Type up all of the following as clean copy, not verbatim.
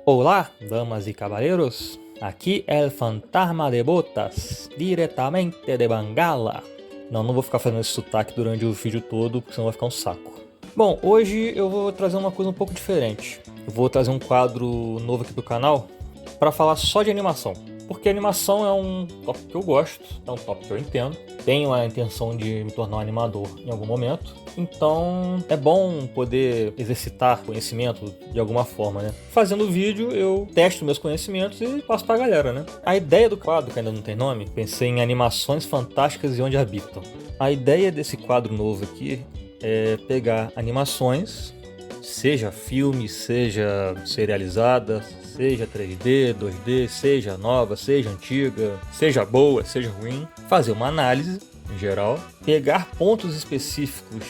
Olá, damas e caballeros, aqui é o Fantasma de Botas, diretamente de Bangala. Não vou ficar fazendo esse sotaque durante o vídeo todo, porque senão vai ficar um saco. Bom, hoje eu vou trazer uma coisa um pouco diferente. Eu vou trazer um quadro novo aqui do canal para falar só de animação. Porque animação é um tópico que eu gosto, é um tópico que eu entendo. Tenho a intenção de me tornar um animador em algum momento. Então é bom poder exercitar conhecimento de alguma forma, né? Fazendo vídeo eu testo meus conhecimentos e passo pra galera, né? A ideia do quadro, que ainda não tem nome, pensei em animações fantásticas e onde habitam. A ideia desse quadro novo aqui é pegar animações, seja filme, seja serializada, seja 3D, 2D, seja nova, seja antiga, seja boa, seja ruim, fazer uma análise em geral, pegar pontos específicos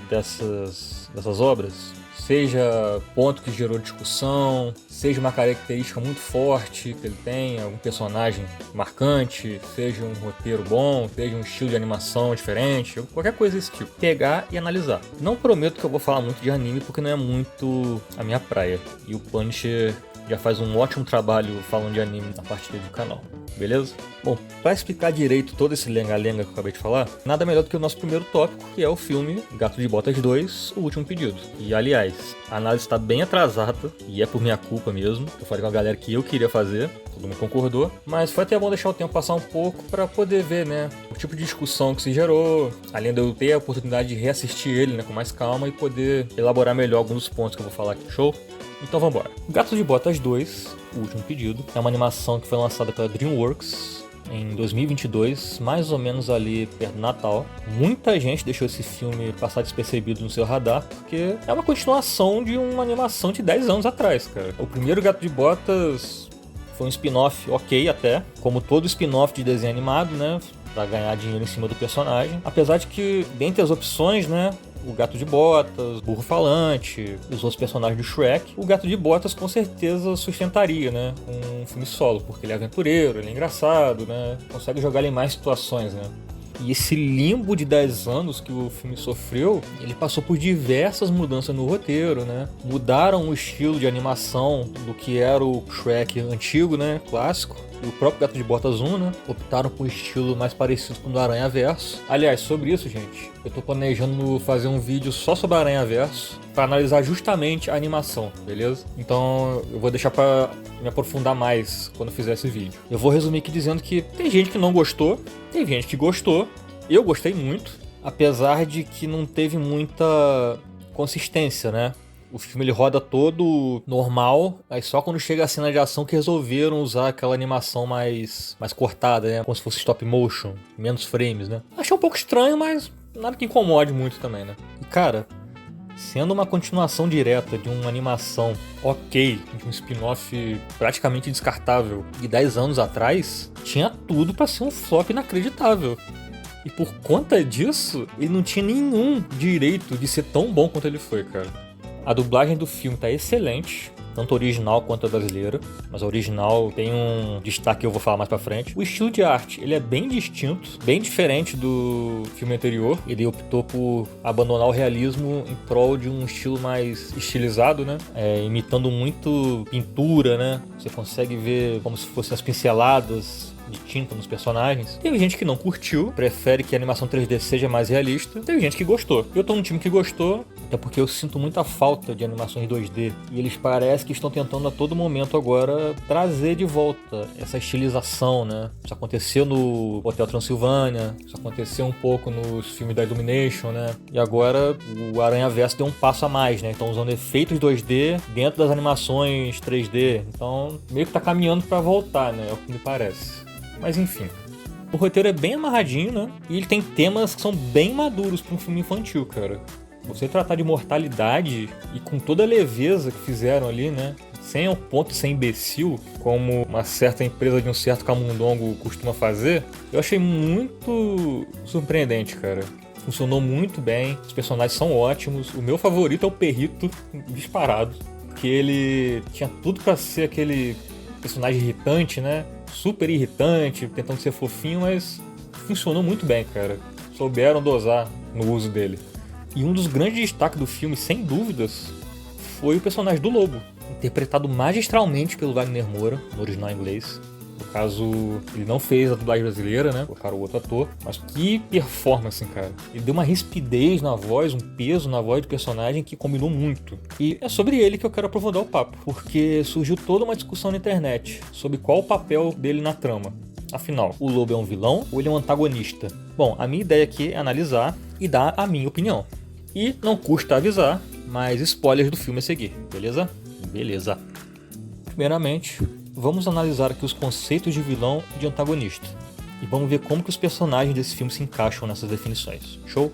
dessas obras, seja ponto que gerou discussão, seja uma característica muito forte que ele tem, algum personagem marcante, seja um roteiro bom, seja um estilo de animação diferente, qualquer coisa desse tipo. Pegar e analisar. Não prometo que eu vou falar muito de anime porque não é muito a minha praia. E o Punisher já faz um ótimo trabalho falando de anime na parte dele do canal, beleza? Bom, para explicar direito todo esse lenga-lenga que eu acabei de falar, nada melhor do que o nosso primeiro tópico, que é o filme Gato de Botas 2, O Último Pedido. E aliás, a análise está bem atrasada, e é por minha culpa mesmo. Eu falei com a galera que eu queria fazer, todo mundo concordou, mas foi até bom deixar o tempo passar um pouco para poder ver, né, o tipo de discussão que se gerou, além de eu ter a oportunidade de reassistir ele, né, com mais calma e poder elaborar melhor alguns dos pontos que eu vou falar aqui. Show? Então vamos embora. Gato de Botas 2, O Último Pedido, é uma animação que foi lançada pela DreamWorks em 2022, mais ou menos ali perto do Natal. Muita gente deixou esse filme passar despercebido no seu radar, porque é uma continuação de uma animação de 10 anos atrás, cara. O primeiro Gato de Botas foi um spin-off ok até, como todo spin-off de desenho animado, né, pra ganhar dinheiro em cima do personagem. Apesar de que, dentre as opções, né, o Gato de Botas, Burro Falante, os outros personagens do Shrek, o Gato de Botas com certeza sustentaria, né, um filme solo, porque ele é aventureiro, ele é engraçado, né, consegue jogar ele em mais situações, né. E esse limbo de 10 anos que o filme sofreu, ele passou por diversas mudanças no roteiro, né? Mudaram o estilo de animação do que era o Shrek antigo, né? Clássico. E o próprio Gato de Botas 1, né? Optaram por um estilo mais parecido com o do Aranha-Verso. Aliás, sobre isso, gente, eu tô planejando fazer um vídeo só sobre Aranha-Verso para analisar justamente a animação, beleza? Então eu vou deixar para me aprofundar mais quando fizer esse vídeo. Eu vou resumir aqui dizendo que tem gente que não gostou, tem gente que gostou, eu gostei muito, apesar de que não teve muita consistência, né? O filme ele roda todo normal, aí só quando chega a cena de ação que resolveram usar aquela animação mais cortada, né? Como se fosse stop motion, menos frames, né? Achei um pouco estranho, mas nada que incomode muito também, né? E cara, sendo uma continuação direta de uma animação ok, de um spin-off praticamente descartável de 10 anos atrás, tinha tudo pra ser um flop inacreditável. E por conta disso, ele não tinha nenhum direito de ser tão bom quanto ele foi, cara. A dublagem do filme tá excelente, tanto a original quanto a brasileira, mas a original tem um destaque que eu vou falar mais pra frente. O estilo de arte, ele é bem distinto, bem diferente do filme anterior. Ele optou por abandonar o realismo em prol de um estilo mais estilizado, né? Imitando muito pintura, né? Você consegue ver como se fossem as pinceladas de tinta nos personagens. Teve gente que não curtiu, prefere que a animação 3D seja mais realista. Teve gente que gostou. Eu tô num time que gostou, até porque eu sinto muita falta de animações 2D. E eles parecem que estão tentando a todo momento agora trazer de volta essa estilização, né? Isso aconteceu no Hotel Transilvânia, isso aconteceu um pouco nos filmes da Illumination, né? E agora o Aranha-Verso deu um passo a mais, né? Estão usando efeitos 2D dentro das animações 3D. Então meio que tá caminhando pra voltar, né? É o que me parece. Mas enfim, o roteiro é bem amarradinho, né? E ele tem temas que são bem maduros para um filme infantil, cara. Você tratar de mortalidade e com toda a leveza que fizeram ali, né? Sem ao ponto de ser imbecil, como uma certa empresa de um certo camundongo costuma fazer, eu achei muito surpreendente, cara. Funcionou muito bem, os personagens são ótimos. O meu favorito é o Perrito, disparado, porque ele tinha tudo para ser aquele personagem irritante, né? Super irritante, tentando ser fofinho, mas funcionou muito bem, cara. Souberam dosar no uso dele. E um dos grandes destaques do filme, sem dúvidas, foi o personagem do Lobo. Um interpretado magistralmente pelo Wagner Moura, no original em inglês. No caso, ele não fez a dublagem brasileira, né? Colocaram o outro ator. Mas que performance, cara. Ele deu uma rispidez na voz, um peso na voz do personagem que combinou muito. E é sobre ele que eu quero aprofundar o papo. Porque surgiu toda uma discussão na internet sobre qual o papel dele na trama. Afinal, o lobo é um vilão ou ele é um antagonista? Bom, a minha ideia aqui é analisar e dar a minha opinião. E não custa avisar, mas spoilers do filme a seguir, beleza? Beleza. Primeiramente, vamos analisar aqui os conceitos de vilão e de antagonista. E vamos ver como que os personagens desse filme se encaixam nessas definições. Show?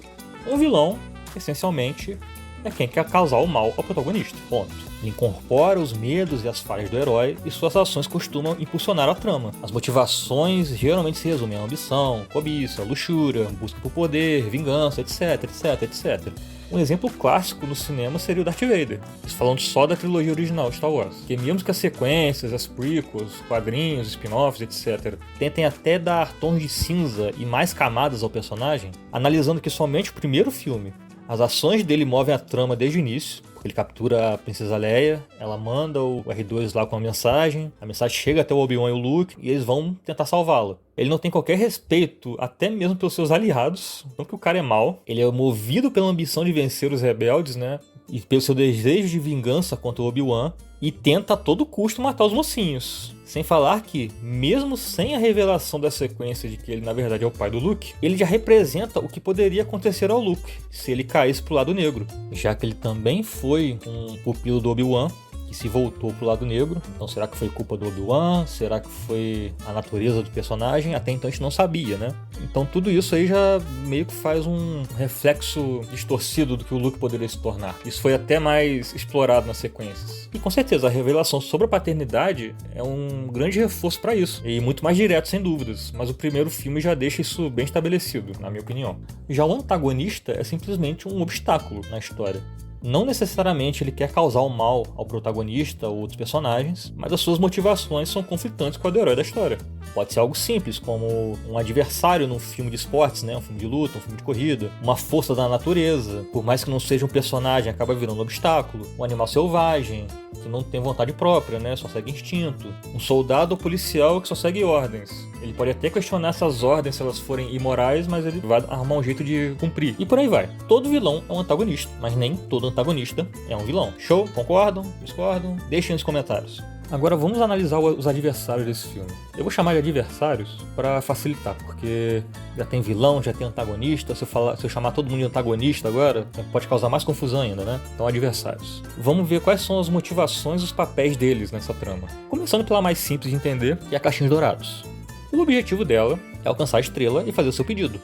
Um vilão, essencialmente, é quem quer causar o mal ao protagonista. Ponto. Ele incorpora os medos e as falhas do herói e suas ações costumam impulsionar a trama. As motivações geralmente se resumem a ambição, cobiça, luxúria, busca por poder, vingança, etc, etc, etc. Um exemplo clássico no cinema seria o Darth Vader, falando só da trilogia original de Star Wars. Que mesmo que as sequências, as prequels, quadrinhos, spin-offs, etc. tentem até dar tons de cinza e mais camadas ao personagem, analisando que somente o primeiro filme, as ações dele movem a trama desde o início. Ele captura a Princesa Leia, ela manda o R2 lá com a mensagem chega até o Obi-Wan e o Luke e eles vão tentar salvá-lo. Ele não tem qualquer respeito, até mesmo pelos seus aliados, não que o cara é mau. Ele é movido pela ambição de vencer os rebeldes, né? E pelo seu desejo de vingança contra o Obi-Wan, e tenta a todo custo matar os mocinhos. Sem falar que, mesmo sem a revelação da sequência de que ele na verdade é o pai do Luke, ele já representa o que poderia acontecer ao Luke se ele caísse pro lado negro, já que ele também foi um pupilo do Obi-Wan que se voltou pro lado negro. Então será que foi culpa do Obi-Wan? Será que foi a natureza do personagem? Até então a gente não sabia, né? Então tudo isso aí já meio que faz um reflexo distorcido do que o Luke poderia se tornar. Isso foi até mais explorado nas sequências. E com certeza a revelação sobre a paternidade é um grande reforço para isso. E muito mais direto, sem dúvidas. Mas o primeiro filme já deixa isso bem estabelecido, na minha opinião. Já o antagonista é simplesmente um obstáculo na história. Não necessariamente ele quer causar o mal ao protagonista ou outros personagens, mas as suas motivações são conflitantes com a do herói da história. Pode ser algo simples, como um adversário num filme de esportes, né? Um filme de luta, um filme de corrida, uma força da natureza, por mais que não seja um personagem, acaba virando um obstáculo, um animal selvagem, que não tem vontade própria, né? Só segue instinto, um soldado ou policial que só segue ordens. Ele pode até questionar essas ordens se elas forem imorais, mas ele vai arrumar um jeito de cumprir. E por aí vai. Todo vilão é um antagonista, mas nem todo antagonista é um vilão. Show? Concordam? Discordam? Deixem nos comentários. Agora vamos analisar os adversários desse filme. Eu vou chamar de adversários para facilitar, porque já tem vilão, já tem antagonista. Se eu chamar todo mundo de antagonista agora, pode causar mais confusão ainda, né? Então, adversários. Vamos ver quais são as motivações e os papéis deles nessa trama. Começando pela mais simples de entender, que é a Caixinha dos Dourados. O objetivo dela é alcançar a estrela e fazer o seu pedido.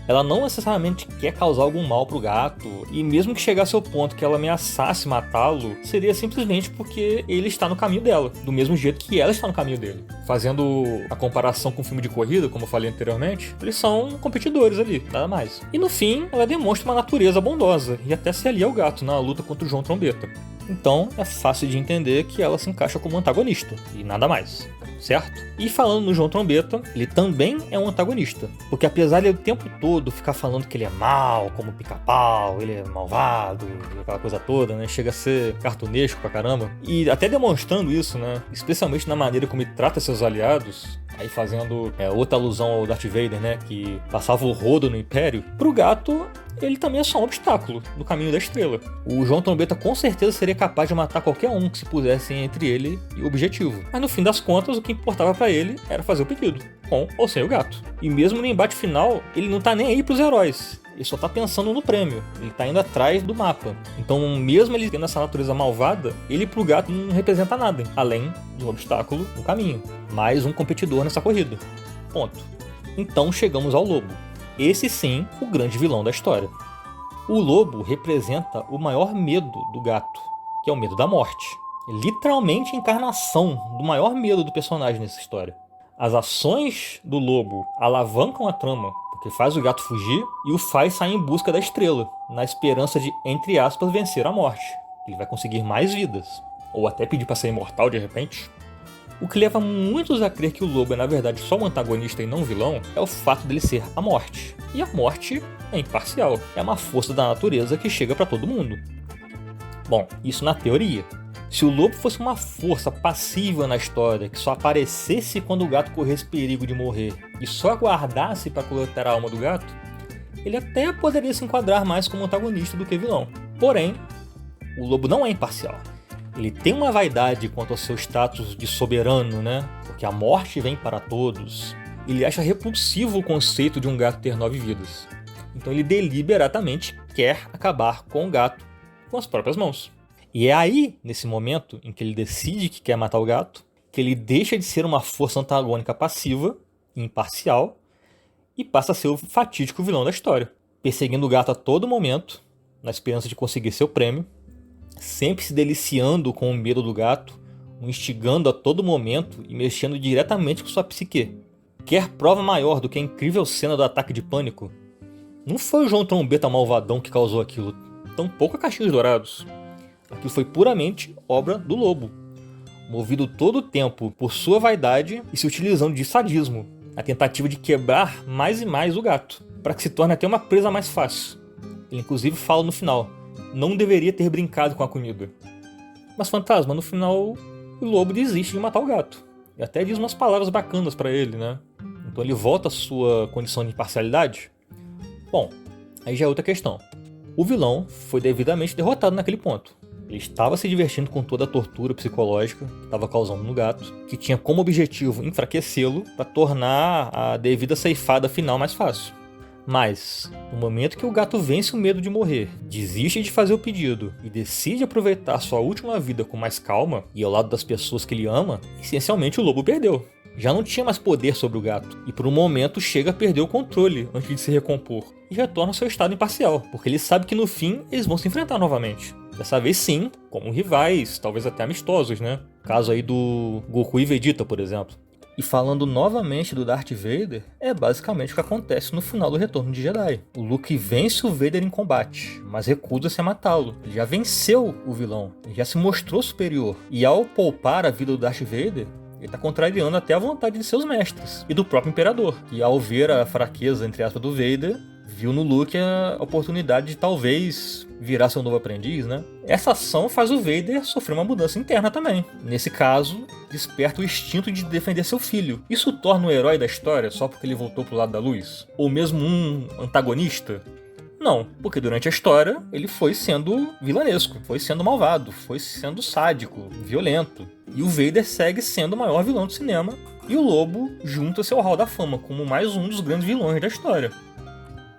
Ela não necessariamente quer causar algum mal pro gato, e mesmo que chegasse ao ponto que ela ameaçasse matá-lo, seria simplesmente porque ele está no caminho dela, do mesmo jeito que ela está no caminho dele. Fazendo a comparação com o filme de corrida, como eu falei anteriormente, eles são competidores ali, nada mais. E no fim, ela demonstra uma natureza bondosa, e até se alia ao gato na luta contra o João Trombeta. Então, é fácil de entender que ela se encaixa como antagonista, e nada mais. Certo? E falando no João Trombeta, ele também é um antagonista. Porque apesar de ele o tempo todo ficar falando que ele é mau, como Pica-Pau, ele é malvado, aquela coisa toda, né? Chega a ser cartunesco pra caramba. E até demonstrando isso, né? Especialmente na maneira como ele trata seus aliados. Aí fazendo outra alusão ao Darth Vader, né? Que passava o rodo no Império. Pro gato, ele também é só um obstáculo no caminho da estrela. O João Trombeta com certeza seria capaz de matar qualquer um que se pusesse entre ele e o objetivo. Mas no fim das contas, o que importava pra ele era fazer o pedido, com ou sem o gato. E mesmo no embate final, ele não tá nem aí pros heróis. Ele só tá pensando no prêmio, ele tá indo atrás do mapa. Então, mesmo ele tendo essa natureza malvada, ele pro gato não representa nada, além de um obstáculo no caminho. Mais um competidor nessa corrida. Ponto. Então chegamos ao lobo. Esse sim, o grande vilão da história. O lobo representa o maior medo do gato, que é o medo da morte. Literalmente a encarnação do maior medo do personagem nessa história. As ações do lobo alavancam a trama, porque faz o gato fugir e o faz sair em busca da estrela, na esperança de, entre aspas, vencer a morte. Ele vai conseguir mais vidas, ou até pedir para ser imortal de repente. O que leva muitos a crer que o lobo é na verdade só um antagonista e não um vilão é o fato dele ser a morte. E a morte é imparcial, é uma força da natureza que chega para todo mundo. Bom, isso na teoria. Se o lobo fosse uma força passiva na história, que só aparecesse quando o gato corresse perigo de morrer e só aguardasse para coletar a alma do gato, ele até poderia se enquadrar mais como antagonista do que vilão. Porém, o lobo não é imparcial. Ele tem uma vaidade quanto ao seu status de soberano, né? Porque a morte vem para todos. Ele acha repulsivo o conceito de um gato ter 9 vidas. Então ele deliberadamente quer acabar com o gato com as próprias mãos. E é aí, nesse momento, em que ele decide que quer matar o gato, que ele deixa de ser uma força antagônica passiva e imparcial e passa a ser o fatídico vilão da história, perseguindo o gato a todo momento, na esperança de conseguir seu prêmio, sempre se deliciando com o medo do gato, o instigando a todo momento e mexendo diretamente com sua psique. Quer prova maior do que a incrível cena do ataque de pânico? Não foi o João Trombeta malvadão que causou aquilo, tampouco a Caixinhos Dourados. Aquilo foi puramente obra do lobo, movido todo o tempo por sua vaidade e se utilizando de sadismo, a tentativa de quebrar mais e mais o gato, para que se torne até uma presa mais fácil. Ele inclusive fala no final, não deveria ter brincado com a comida. Mas fantasma, no final, o lobo desiste de matar o gato, e até diz umas palavras bacanas para ele, né? Então ele volta à sua condição de imparcialidade. Bom, aí já é outra questão. O vilão foi devidamente derrotado naquele ponto. Ele estava se divertindo com toda a tortura psicológica que estava causando no gato, que tinha como objetivo enfraquecê-lo para tornar a devida ceifada final mais fácil. Mas, no momento que o gato vence o medo de morrer, desiste de fazer o pedido e decide aproveitar sua última vida com mais calma e ao lado das pessoas que ele ama, essencialmente o lobo perdeu. Já não tinha mais poder sobre o gato, e por um momento chega a perder o controle antes de se recompor, e retorna ao seu estado imparcial, porque ele sabe que no fim eles vão se enfrentar novamente. Dessa vez sim, como rivais, talvez até amistosos, né? Caso aí do Goku e Vegeta, por exemplo. E falando novamente do Darth Vader, é basicamente o que acontece no final do Retorno de Jedi. O Luke vence o Vader em combate, mas recusa-se a matá-lo. Ele já venceu o vilão, ele já se mostrou superior, e ao poupar a vida do Darth Vader, ele está contrariando até a vontade de seus mestres e do próprio Imperador, que ao ver a fraqueza, entre aspas, do Vader, viu no Luke a oportunidade de talvez virar seu novo aprendiz, né? Essa ação faz o Vader sofrer uma mudança interna também. Nesse caso, desperta o instinto de defender seu filho. Isso o torna o herói da história só porque ele voltou pro lado da luz? Ou mesmo um antagonista? Não, porque durante a história ele foi sendo vilanesco, foi sendo malvado, foi sendo sádico, violento. E o Vader segue sendo o maior vilão do cinema, e o Lobo junta-se ao Hall da Fama como mais um dos grandes vilões da história.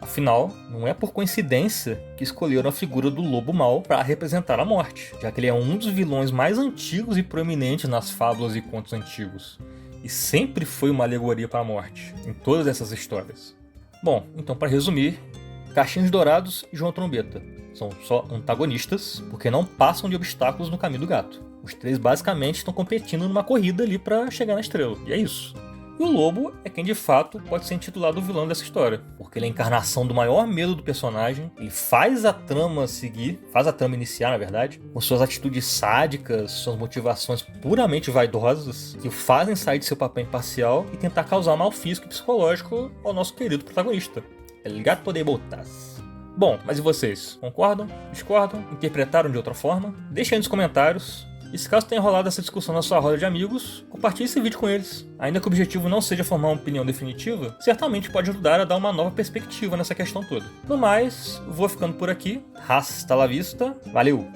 Afinal, não é por coincidência que escolheram a figura do Lobo Mau para representar a morte, já que ele é um dos vilões mais antigos e proeminentes nas fábulas e contos antigos, e sempre foi uma alegoria para a morte, em todas essas histórias. Bom, então para resumir, Caixinhos Dourados e João Trombeta são só antagonistas, porque não passam de obstáculos no caminho do gato. Os três basicamente estão competindo numa corrida ali para chegar na estrela, e é isso. E o Lobo é quem de fato pode ser intitulado o vilão dessa história, porque ele é a encarnação do maior medo do personagem, ele faz a trama seguir, faz a trama iniciar na verdade, com suas atitudes sádicas, suas motivações puramente vaidosas, que o fazem sair de seu papel imparcial e tentar causar mal físico e psicológico ao nosso querido protagonista. El Gato de Botas. Bom, mas e vocês? Concordam? Discordam? Interpretaram de outra forma? Deixem aí nos comentários. E se caso tenha rolado essa discussão na sua roda de amigos, compartilhe esse vídeo com eles. Ainda que o objetivo não seja formar uma opinião definitiva, certamente pode ajudar a dar uma nova perspectiva nessa questão toda. No mais, vou ficando por aqui. Hasta la vista. Valeu!